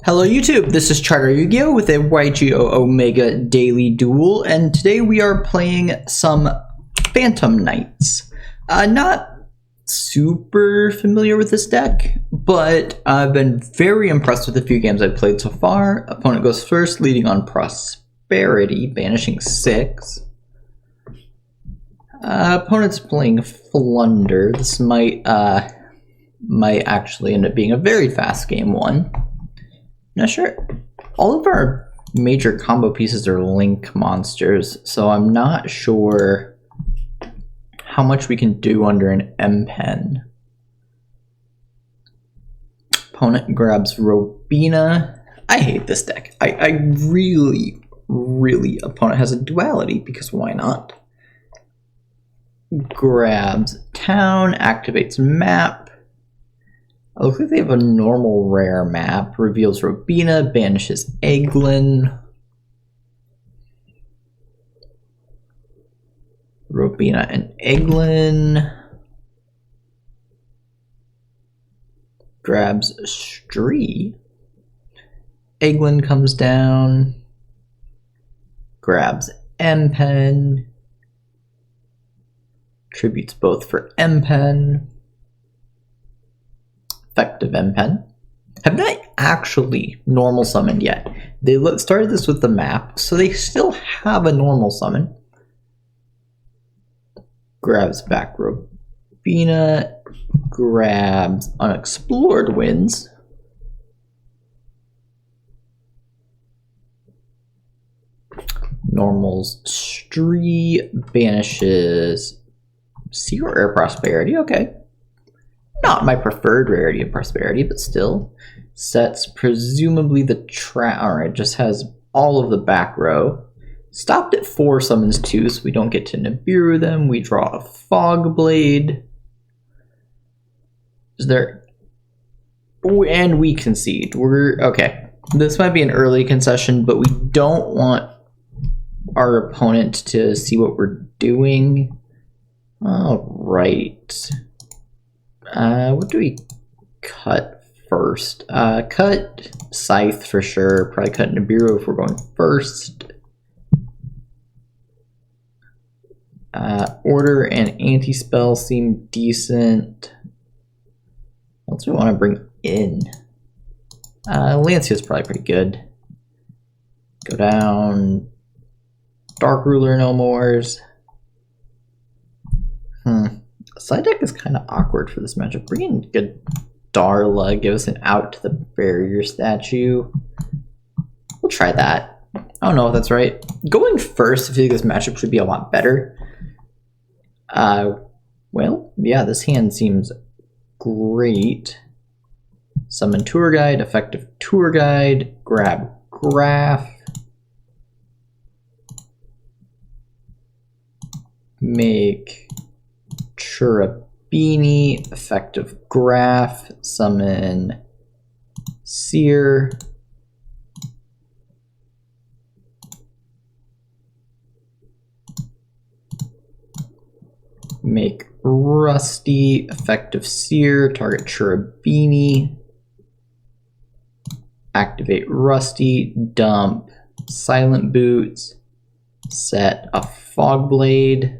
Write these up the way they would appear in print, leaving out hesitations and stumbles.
Hello YouTube, this is ChardarYuGiOh with a YGO Omega Daily Duel, and today we are playing some Phantom Knights. Not super familiar with this deck, but I've been very impressed with the few games I've played so far. Opponent goes first, leading on Prosperity, banishing 6. Opponent's playing Flunder. This might actually end up being a very fast game one. Not sure. All of our major combo pieces are link monsters, so I'm not sure how much we can do under an M-Pen. Opponent grabs Robina. I hate this deck. I really, opponent has a duality, because why not? Grabs Town, activates Map. It looks like they have a normal rare map. Reveals Robina, banishes Eglin. Robina and Eglin. Grabs Stree. Eglin comes down. Grabs M-Pen. Tributes both for M-Pen. Effective M-Pen. Have not actually normal summoned yet. They started this with the map, so they still have a normal summon. Grabs back Robina. Grabs Unexplored Winds. Normals Stree, banishes Secret Rare Prosperity. Okay. Not my preferred rarity of Prosperity, but still. Sets presumably the trap. Alright, just has all of the back row. Stopped at 4, summons 2, so we don't get to Nibiru them. We draw a Fog Blade. Is there... And we concede. Okay. This might be an early concession, but we don't want our opponent to see what we're doing. Alright. What do we cut first? Cut Scythe for sure. Probably cut Nibiru if we're going first. Order and Anti-Spell seem decent. What else do we want to bring in? Lancia's probably pretty good. Go down. Dark Ruler no mores. Side deck is kind of awkward for this matchup. Bring in good Darla, give us an out to the barrier statue. We'll try that. I don't know if that's right. Going first, I feel like this matchup should be a lot better. Well, yeah, this hand seems great. Summon Tour Guide, effective Tour Guide, grab Graph. Make Cherubini, effective Graph, summon Seer. Make Rusty, effective Seer, target Cherubini. Activate Rusty, dump Silent Boots, set a Fog Blade.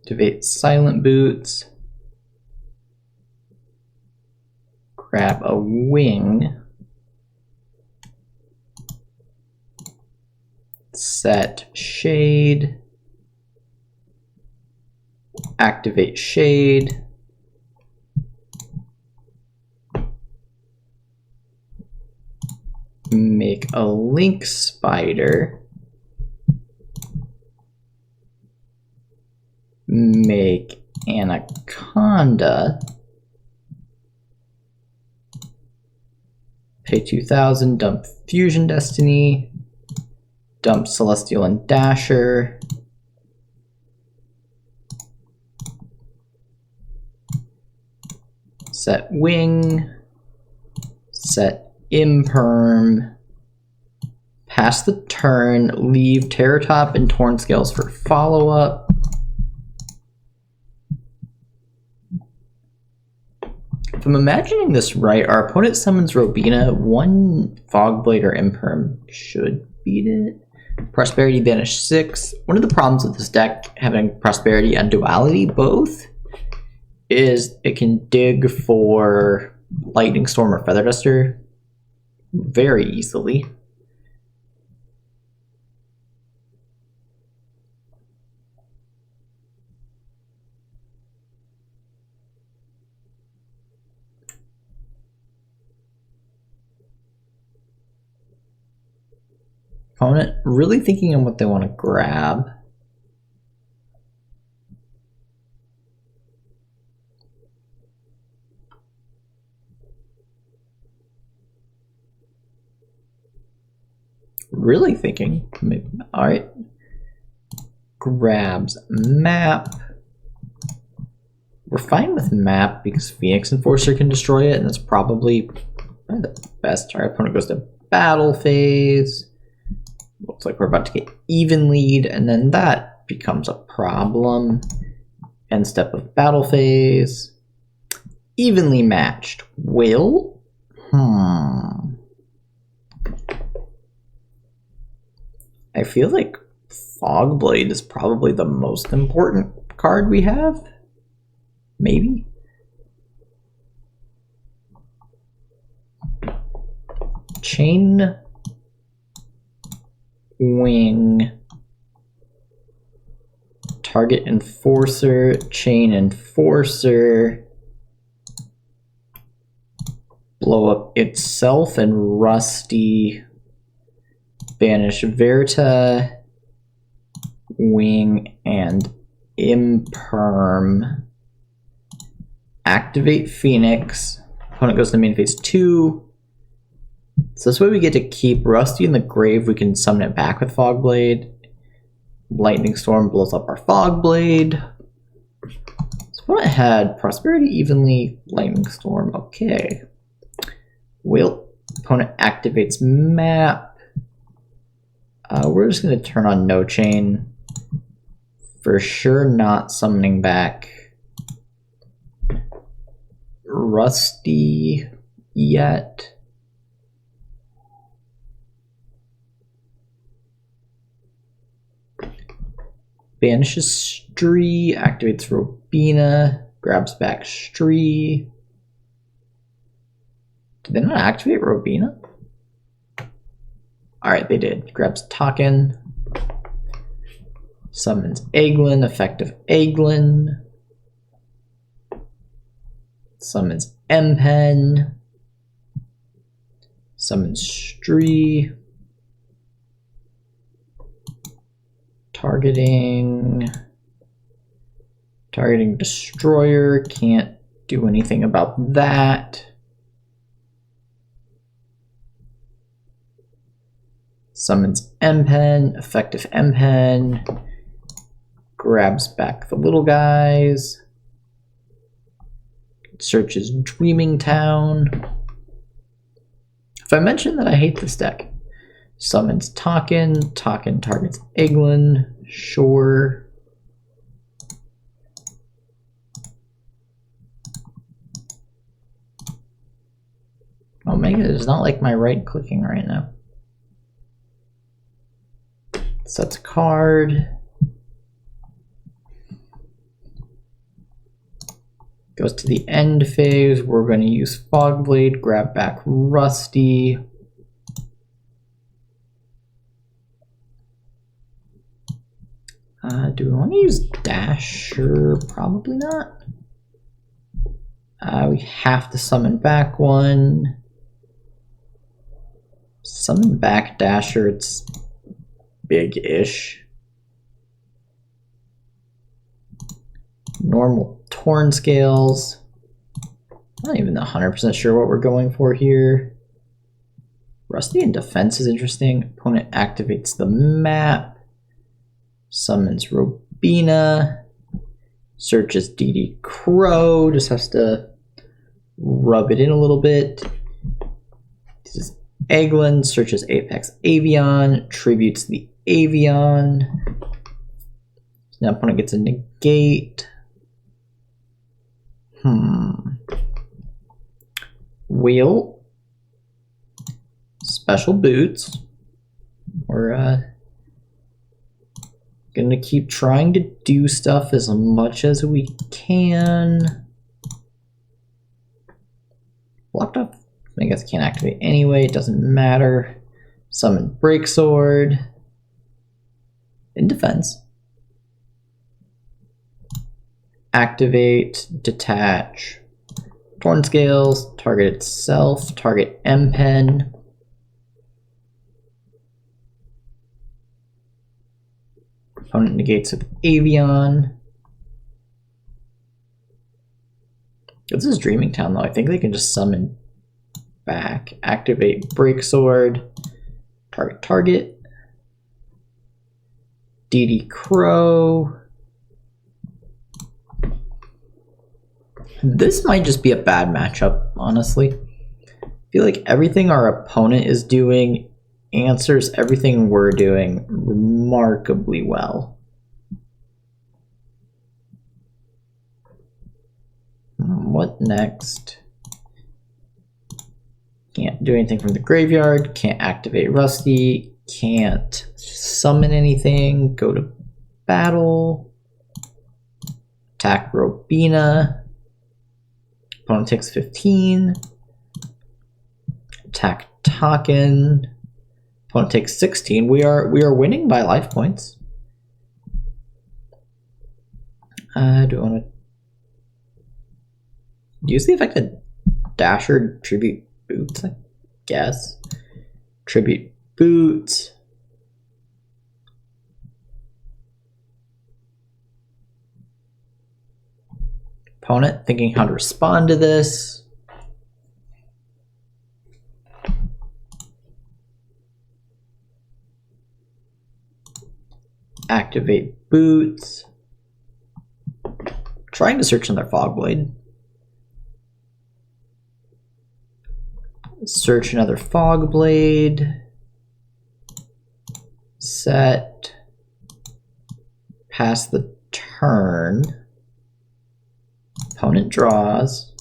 Activate Silent Boots. Grab a Wing. Set Shade. Activate Shade. Make a Link Spider. Make Anaconda. Pay 2,000, dump Fusion Destiny. Dump Celestial and Dasher. Set Wing. Set Imperm. Pass the turn. Leave Terratop and Torn Scales for follow-up. I'm imagining this right, our opponent summons Robina. One Fogblade or Imperm should beat it. Prosperity banish 6. One of the problems with this deck, having Prosperity and Duality both, is it can dig for Lightning Storm or Feather Duster very easily. Opponent really thinking on what they want to grab. Really thinking. Alright. Grabs map. We're fine with map because Phoenix Enforcer can destroy it, and that's probably the best. Our opponent goes to battle phase. Looks like we're about to get even lead, and then that becomes a problem. End step of battle phase. Evenly matched. Will? I feel like Fogblade is probably the most important card we have. Maybe? Chain Wing, target Enforcer, Chain Enforcer, blow up itself and Rusty, banish Verta, Wing, and Imperm, activate Phoenix, opponent goes to main phase 2. So this way we get to keep Rusty in the grave. We can summon it back with Fogblade. Lightning Storm blows up our Fogblade. So opponent had Prosperity evenly, Lightning Storm. Okay. Opponent activates map. We're just going to turn on no chain. For sure not summoning back Rusty yet. Banishes Stree, activates Robina, grabs back Stree. Did they not activate Robina? Alright, they did. Grabs Token. Summons Egglin, effective Egglin. Summons Empen. Summons Stree. Targeting Destroyer, can't do anything about that. Summons Empen, effective Empen, grabs back the little guys, searches Dreaming Town. If I mention that I hate this deck, summons Token targets Egglin, sure. Omega does not like my right clicking right now. Sets a card. Goes to the end phase. We're going to use Fogblade, grab back Rusty. Do we want to use Dasher? Probably not. We have to summon back one. Summon back Dasher, it's big-ish. Normal Torn Scales. Not even 100% sure what we're going for here. Rusty in defense is interesting. Opponent activates the map. Summons Robina. Searches DD Crow. Just has to rub it in a little bit. This is Egglin. Searches Apex Avian. Tributes the Avian. So now opponent gets a negate. Wheel. Special boots. We're gonna keep trying to do stuff as much as we can. Blocked off, I guess can't activate anyway, it doesn't matter. Summon Breaksword. In defense. Activate, detach. Torn Scales, target itself, target M-Pen. Opponent negates with Avion. This is Dreaming Town though. I think they can just summon back. Activate Breaksword. Target. DD Crow. This might just be a bad matchup, honestly. I feel like everything our opponent is doing answers everything we're doing remarkably well. What next? Can't do anything from the graveyard, can't activate Rusty, can't summon anything, go to battle, attack Robina, opponent takes 15, attack Taken, opponent takes 16. We are winning by life points. Do I want to use the effect of Dasher Tribute Boots, I guess. Tribute Boots. Opponent thinking how to respond to this. Activate Boots. Trying to search another Fogblade. Search another Fogblade. Set. Pass the turn. Opponent draws.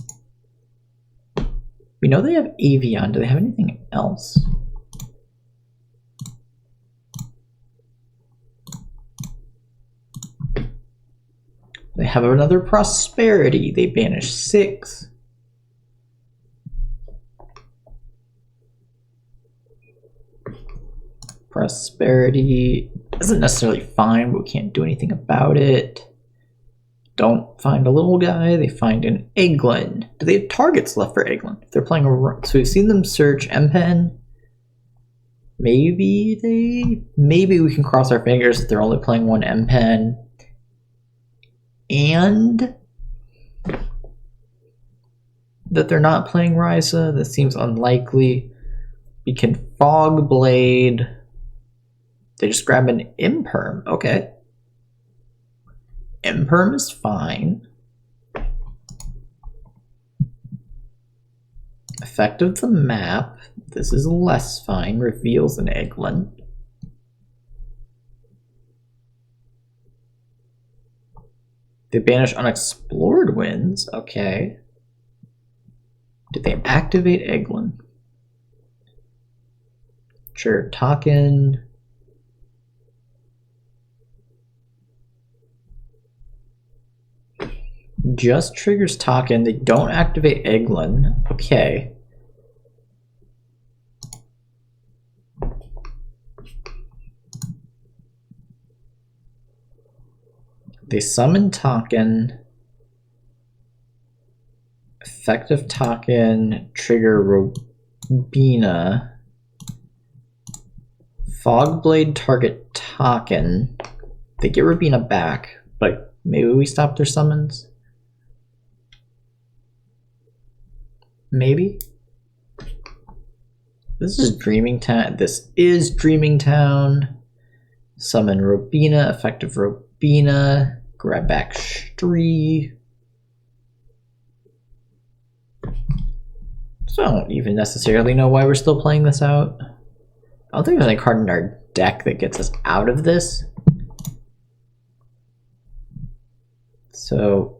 We know they have Avion. Do they have anything else? They have another Prosperity. They banish 6. Prosperity isn't necessarily fine, but we can't do anything about it. Don't find a little guy, they find an Egglin. Do they have targets left for Egglin? If they're playing a... So we've seen them search M-Pen. Maybe we can cross our fingers if they're only playing one M-Pen. And that they're not playing Ryza. That seems unlikely. We can Fogblade. They just grab an Imperm. Okay. Imperm is fine. Effect of the map. This is less fine. Reveals an Egglin. They banish unexplored winds. Okay. Did they activate Egglin? Sure. Taken. Just triggers Taken. They don't activate Egglin. Okay. They summon Taken. Effective Taken. Trigger Robina. Fogblade target Taken. They get Robina back, but maybe we stop their summons? Maybe? This is Dreaming Town. This is Dreaming Town. Summon Robina, effective Robina. Grab back Stree. So I don't even necessarily know why we're still playing this out. I don't think there's any card in our deck that gets us out of this. So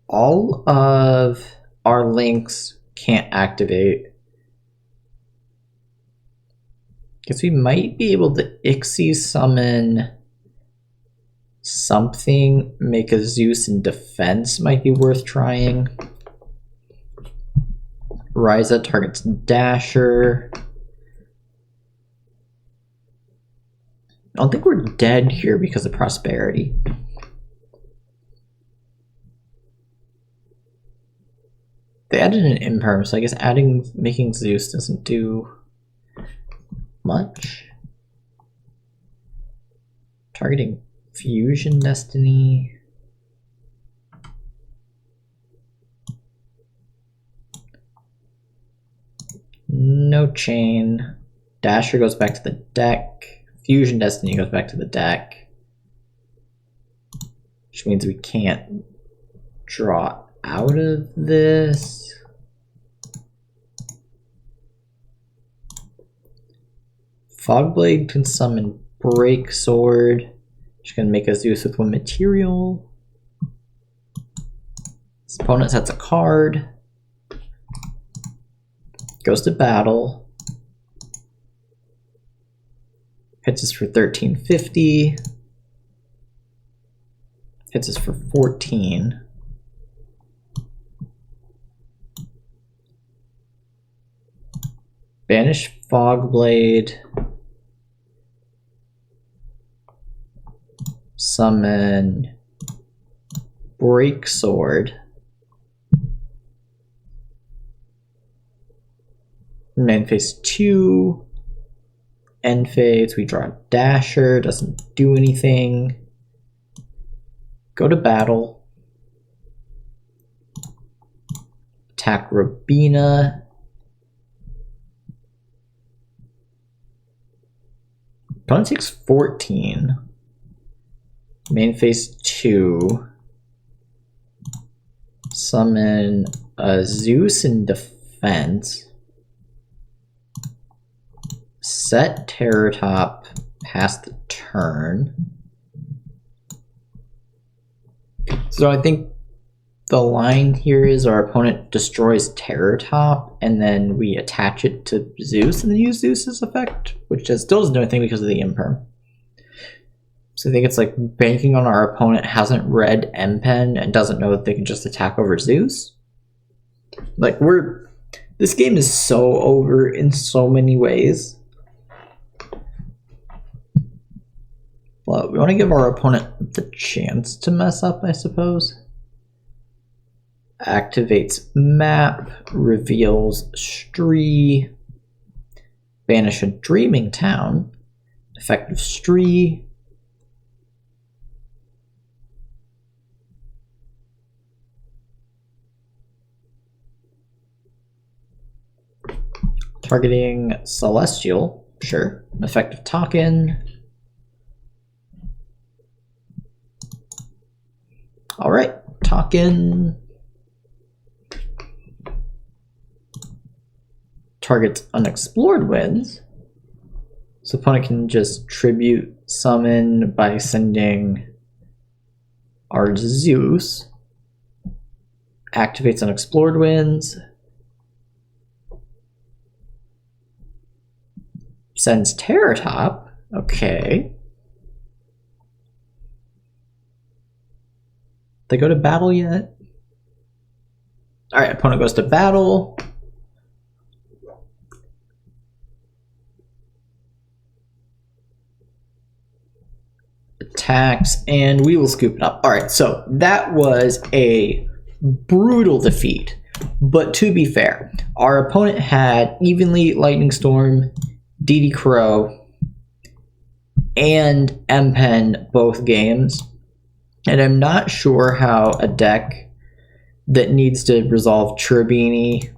all of our links can't activate. Guess we might be able to Ixie summon something, make a Zeus in defense might be worth trying. Ryza targets Dasher. I don't think we're dead here because of prosperity. They added an imperm, so I guess making Zeus doesn't do much. Targeting Fusion Destiny. No chain. Dasher goes back to the deck. Fusion Destiny goes back to the deck. Which means we can't draw out of this. Fogblade can summon Break Sword. She's gonna make a Zeus with 1 material. His opponent sets a card. Goes to battle. Hits us for 1350. Hits us for 14. Banish Fogblade. Summon Break Sword. Main phase 2. End phase, we draw Dasher, doesn't do anything. Go to battle. Attack Rabina. Opponent takes 14. Main phase 2. Summon a Zeus in defense. Set Terror Top past the turn. So I think the line here is our opponent destroys Terror Top and then we attach it to Zeus and then use Zeus's effect, which still doesn't do anything because of the imperm. So I think it's like banking on our opponent hasn't read M-Pen and doesn't know that they can just attack over Zeus. Like this game is so over in so many ways. But we want to give our opponent the chance to mess up, I suppose. Activates Map, reveals Stree, banish a Dreaming Town, effective Stree. Targeting Celestial, sure. Effective Token. Alright, Token. Targets Unexplored Winds. So opponent can just tribute summon by sending our Zeus. Activates Unexplored Winds. Sends Terror Top. Okay. They go to battle yet? Alright, opponent goes to battle. Attacks, and we will scoop it up. Alright, so that was a brutal defeat. But to be fair, our opponent had evenly Lightning Storm, DD Crow, and M-Pen both games. And I'm not sure how a deck that needs to resolve Cherubini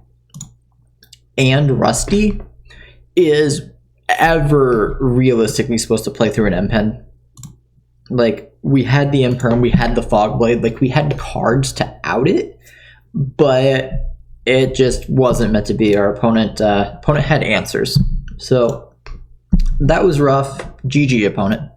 and Rusty is ever realistically supposed to play through an M-Pen. Like, we had the Imperm, we had the Fogblade, like, we had cards to out it, but it just wasn't meant to be. Our opponent had answers. So, that was rough. GG, opponent.